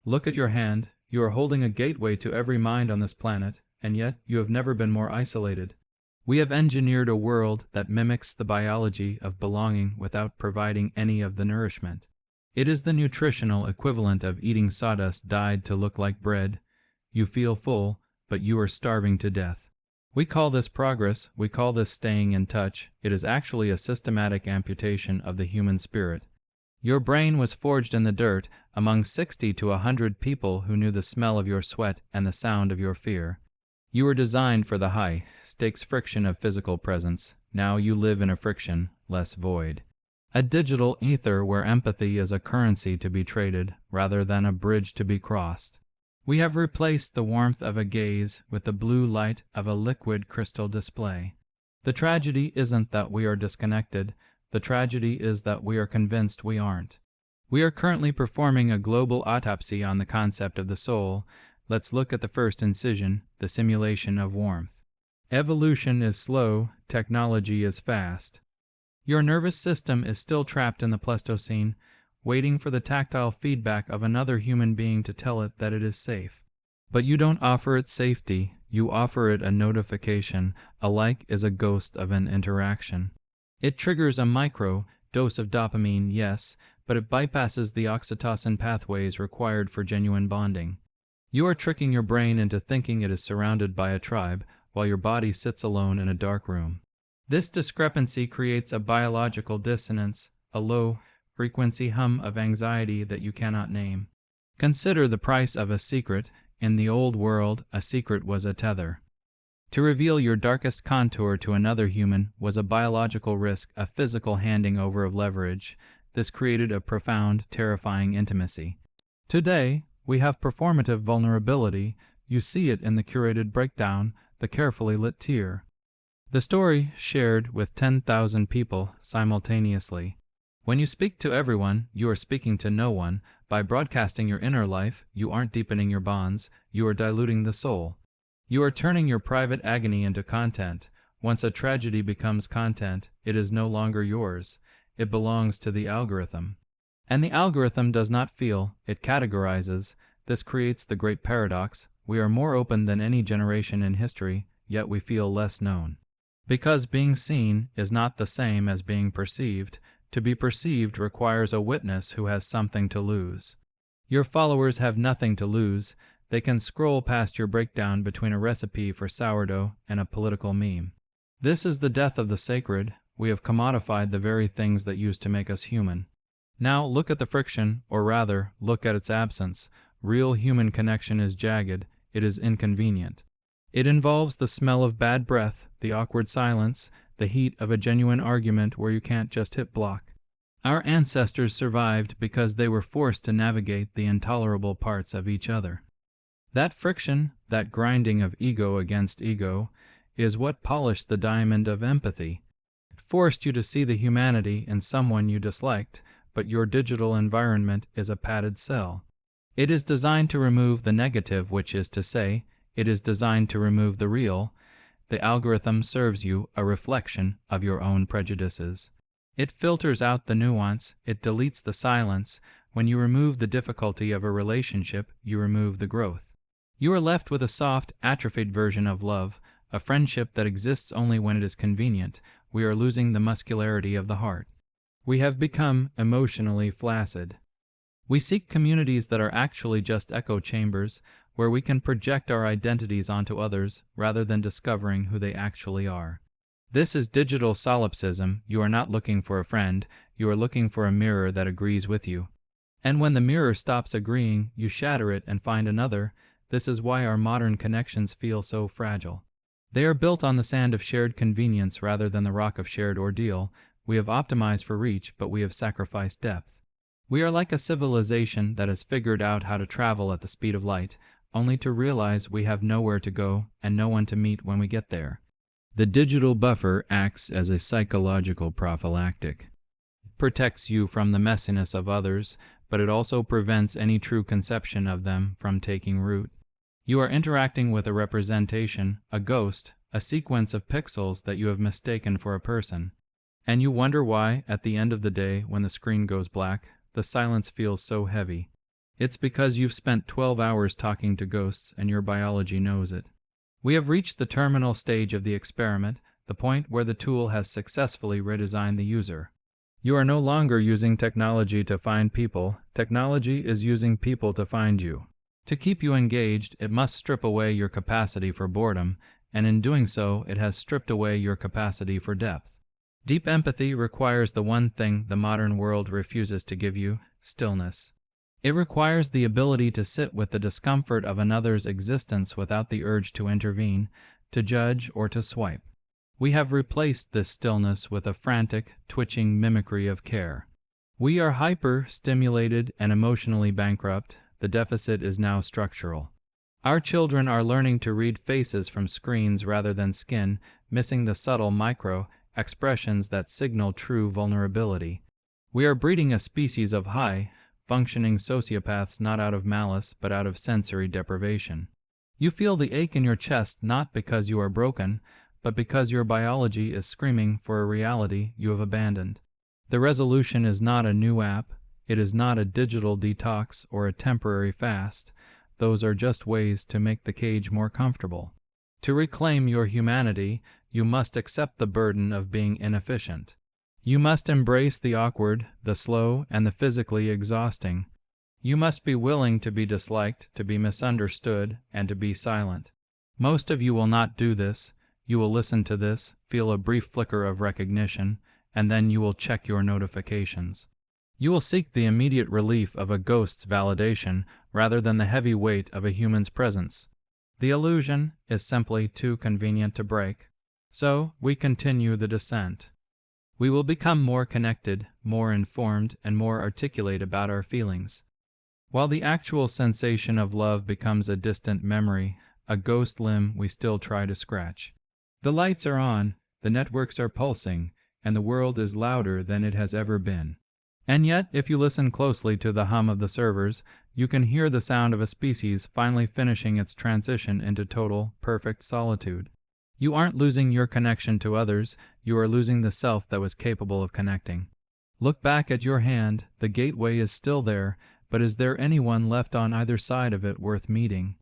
Look at your hand. You are holding a gateway to every mind on this planet, and yet you have never been more isolated. We have engineered a world that mimics the biology of belonging without providing any of the nourishment. It is the nutritional equivalent of eating sawdust dyed to look like bread. You feel full, but you are starving to death. We call this progress, we call this staying in touch. It is actually a systematic amputation of the human spirit. Your brain was forged in the dirt among 60 to 100 people who knew the smell of your sweat and the sound of your fear. You were designed for the high-stakes friction of physical presence. Now you live in a friction, less void. A digital ether where empathy is a currency to be traded rather than a bridge to be crossed. We have replaced the warmth of a gaze with the blue light of a liquid crystal display. The tragedy isn't that we are disconnected. The tragedy is that we are convinced we aren't. We are currently performing a global autopsy on the concept of the soul. Let's look at the first incision, the simulation of warmth. Evolution is slow, technology is fast. Your nervous system is still trapped in the Pleistocene, waiting for the tactile feedback of another human being to tell it that it is safe. But you don't offer it safety, you offer it a notification. A like is a ghost of an interaction. It triggers a micro dose of dopamine, yes, but it bypasses the oxytocin pathways required for genuine bonding. You are tricking your brain into thinking it is surrounded by a tribe, while your body sits alone in a dark room. This discrepancy creates a biological dissonance, a low-frequency hum of anxiety that you cannot name. Consider the price of a secret. In the old world, a secret was a tether. To reveal your darkest contour to another human was a biological risk, a physical handing over of leverage. This created a profound, terrifying intimacy. Today, we have performative vulnerability. You see it in the curated breakdown, the carefully lit tear. The story shared with 10,000 people simultaneously. When you speak to everyone, you are speaking to no one. By broadcasting your inner life, you aren't deepening your bonds, you are diluting the soul. You are turning your private agony into content. Once a tragedy becomes content, it is no longer yours. It belongs to the algorithm. And the algorithm does not feel, it categorizes. This creates the great paradox. We are more open than any generation in history, yet we feel less known. Because being seen is not the same as being perceived. To be perceived requires a witness who has something to lose. Your followers have nothing to lose. They can scroll past your breakdown between a recipe for sourdough and a political meme. This is the death of the sacred. We have commodified the very things that used to make us human. Now look at the friction, or rather, look at its absence. Real human connection is jagged. It is inconvenient. It involves the smell of bad breath, the awkward silence, the heat of a genuine argument where you can't just hit block. Our ancestors survived because they were forced to navigate the intolerable parts of each other. That friction, that grinding of ego against ego, is what polished the diamond of empathy. It forced you to see the humanity in someone you disliked, but your digital environment is a padded cell. It is designed to remove the negative, which is to say, it is designed to remove the real. The algorithm serves you a reflection of your own prejudices. It filters out the nuance, it deletes the silence. When you remove the difficulty of a relationship, you remove the growth. You are left with a soft, atrophied version of love, a friendship that exists only when it is convenient. We are losing the muscularity of the heart. We have become emotionally flaccid. We seek communities that are actually just echo chambers, where we can project our identities onto others rather than discovering who they actually are. This is digital solipsism. You are not looking for a friend, you are looking for a mirror that agrees with you. And when the mirror stops agreeing, you shatter it and find another. This is why our modern connections feel so fragile. They are built on the sand of shared convenience rather than the rock of shared ordeal. We have optimized for reach, but we have sacrificed depth. We are like a civilization that has figured out how to travel at the speed of light, only to realize we have nowhere to go and no one to meet when we get there. The digital buffer acts as a psychological prophylactic. It protects you from the messiness of others, but it also prevents any true conception of them from taking root. You are interacting with a representation, a ghost, a sequence of pixels that you have mistaken for a person. And you wonder why, at the end of the day, when the screen goes black, the silence feels so heavy. It's because you've spent 12 hours talking to ghosts and your biology knows it. We have reached the terminal stage of the experiment, the point where the tool has successfully redesigned the user. You are no longer using technology to find people. Technology is using people to find you. To keep you engaged, it must strip away your capacity for boredom, and in doing so, it has stripped away your capacity for depth. Deep empathy requires the one thing the modern world refuses to give you: stillness. It requires the ability to sit with the discomfort of another's existence without the urge to intervene, to judge, or to swipe. We have replaced this stillness with a frantic, twitching mimicry of care. We are hyper-stimulated and emotionally bankrupt. The deficit is now structural. Our children are learning to read faces from screens rather than skin, missing the subtle micro-expressions that signal true vulnerability. We are breeding a species of high-functioning sociopaths not out of malice but out of sensory deprivation. You feel the ache in your chest not because you are broken, but because your biology is screaming for a reality you have abandoned. The resolution is not a new app, it is not a digital detox or a temporary fast. Those are just ways to make the cage more comfortable. To reclaim your humanity, you must accept the burden of being inefficient. You must embrace the awkward, the slow, and the physically exhausting. You must be willing to be disliked, to be misunderstood, and to be silent. Most of you will not do this. You will listen to this, feel a brief flicker of recognition, and then you will check your notifications. You will seek the immediate relief of a ghost's validation rather than the heavy weight of a human's presence. The illusion is simply too convenient to break. So, we continue the descent. We will become more connected, more informed, and more articulate about our feelings. While the actual sensation of love becomes a distant memory, a ghost limb we still try to scratch. The lights are on, the networks are pulsing, and the world is louder than it has ever been. And yet, if you listen closely to the hum of the servers, you can hear the sound of a species finally finishing its transition into total, perfect solitude. You aren't losing your connection to others, you are losing the self that was capable of connecting. Look back at your hand, the gateway is still there, but is there anyone left on either side of it worth meeting?